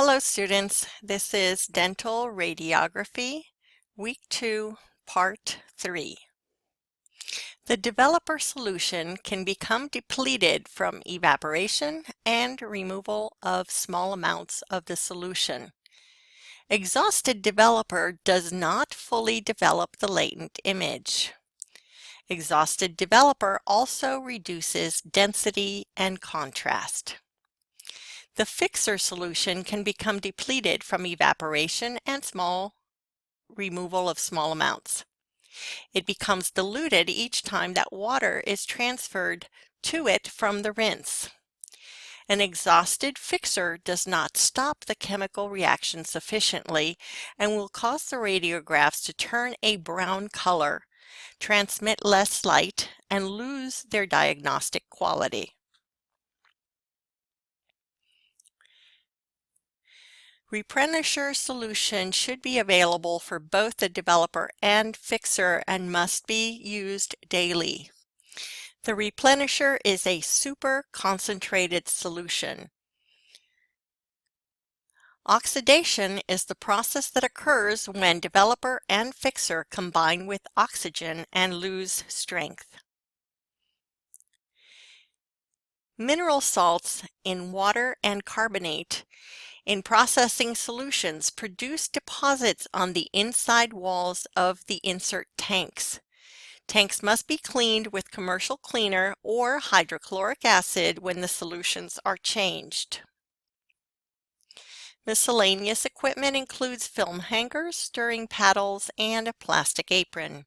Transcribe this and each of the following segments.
Hello students, this is Dental Radiography, Week 2, Part 3. The developer solution can become depleted from evaporation and removal of small amounts of the solution. Exhausted developer does not fully develop the latent image. Exhausted developer also reduces density and contrast. The fixer solution can become depleted from evaporation and removal of small amounts. It becomes diluted each time that water is transferred to it from the rinse. An exhausted fixer does not stop the chemical reaction sufficiently and will cause the radiographs to turn a brown color, transmit less light, and lose their diagnostic quality. Replenisher solution should be available for both the developer and fixer and must be used daily. The replenisher is a super concentrated solution. Oxidation is the process that occurs when developer and fixer combine with oxygen and lose strength. Mineral salts in water and carbonate in processing solutions produce deposits on the inside walls of the insert tanks. Tanks must be cleaned with commercial cleaner or hydrochloric acid when the solutions are changed. Miscellaneous equipment includes film hangers, stirring paddles, and a plastic apron.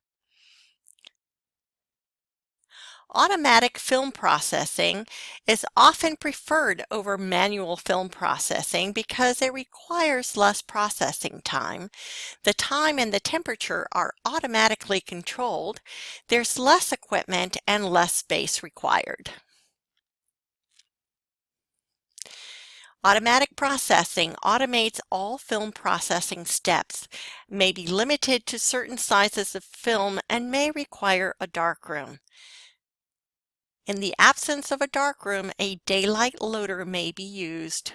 Automatic film processing is often preferred over manual film processing because it requires less processing time. The time and the temperature are automatically controlled. There's less equipment and less space required. Automatic processing automates all film processing steps, may be limited to certain sizes of film, and may require a darkroom. In the absence of a darkroom, a daylight loader may be used.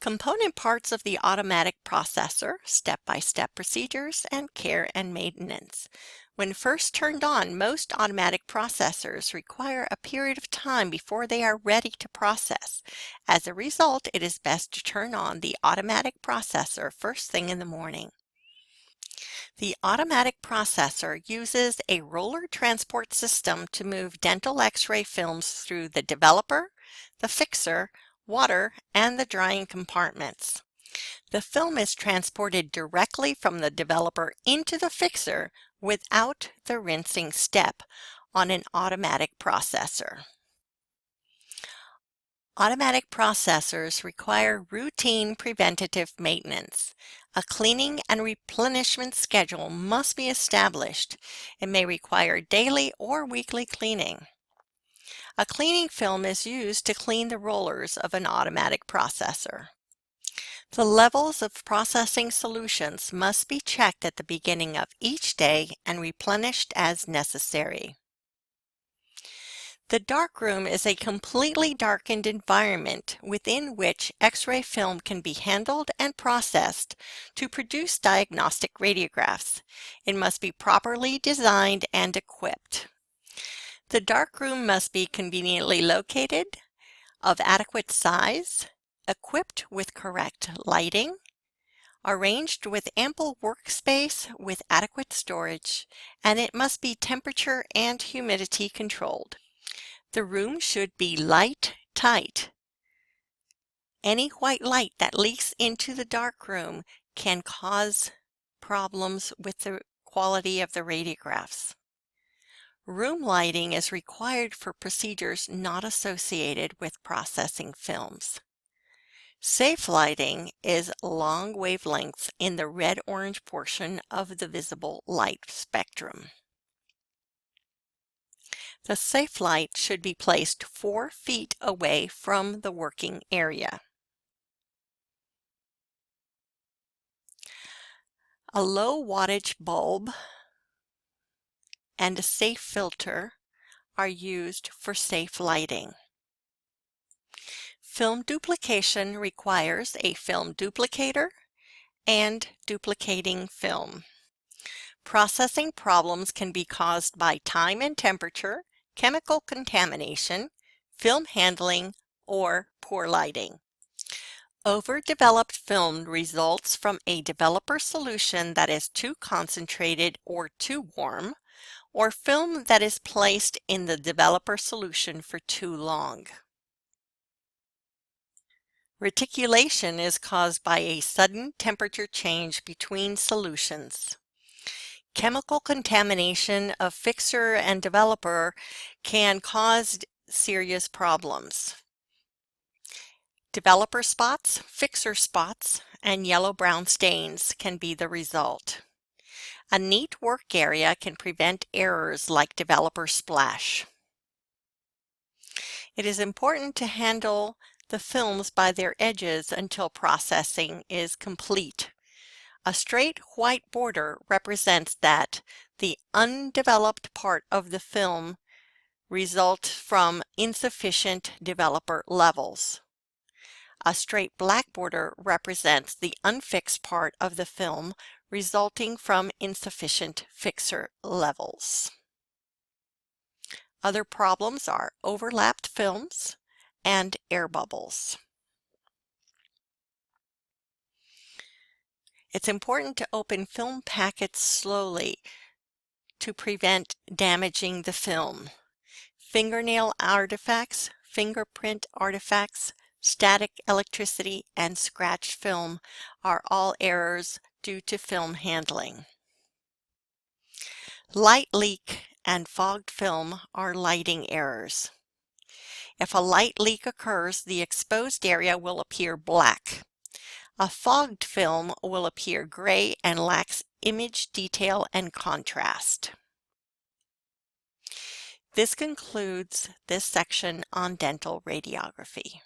Component parts of the automatic processor, step-by-step procedures, and care and maintenance. When first turned on, most automatic processors require a period of time before they are ready to process. As a result, it is best to turn on the automatic processor first thing in the morning. The automatic processor uses a roller transport system to move dental X-ray films through the developer, the fixer, water, and the drying compartments. The film is transported directly from the developer into the fixer without the rinsing step on an automatic processor. Automatic processors require routine preventative maintenance. A cleaning and replenishment schedule must be established. It may require daily or weekly cleaning. A cleaning film is used to clean the rollers of an automatic processor. The levels of processing solutions must be checked at the beginning of each day and replenished as necessary. The darkroom is a completely darkened environment within which X-ray film can be handled and processed to produce diagnostic radiographs. It must be properly designed and equipped. The darkroom must be conveniently located, of adequate size, equipped with correct lighting, arranged with ample workspace with adequate storage, and it must be temperature and humidity controlled. The room should be light tight. Any white light that leaks into the darkroom can cause problems with the quality of the radiographs. Room lighting is required for procedures not associated with processing films. Safelighting is long wavelengths in the red-orange portion of the visible light spectrum. The safe light should be placed 4 feet away from the working area. A low wattage bulb and a safe filter are used for safe lighting. Film duplication requires a film duplicator and duplicating film. Processing problems can be caused by time and temperature, chemical contamination, film handling, or poor lighting. Overdeveloped film results from a developer solution that is too concentrated or too warm, or film that is placed in the developer solution for too long. Reticulation is caused by a sudden temperature change between solutions. Chemical contamination of fixer and developer can cause serious problems. Developer spots, fixer spots, and yellow-brown stains can be the result. A neat work area can prevent errors like developer splash. It is important to handle the films by their edges until processing is complete. A straight white border represents that the undeveloped part of the film results from insufficient developer levels. A straight black border represents the unfixed part of the film resulting from insufficient fixer levels. Other problems are overlapped films and air bubbles. It's important to open film packets slowly to prevent damaging the film. Fingernail artifacts, fingerprint artifacts, static electricity, and scratched film are all errors due to film handling. Light leak and fogged film are lighting errors. If a light leak occurs, the exposed area will appear black. A fogged film will appear gray and lacks image detail and contrast. This concludes this section on dental radiography.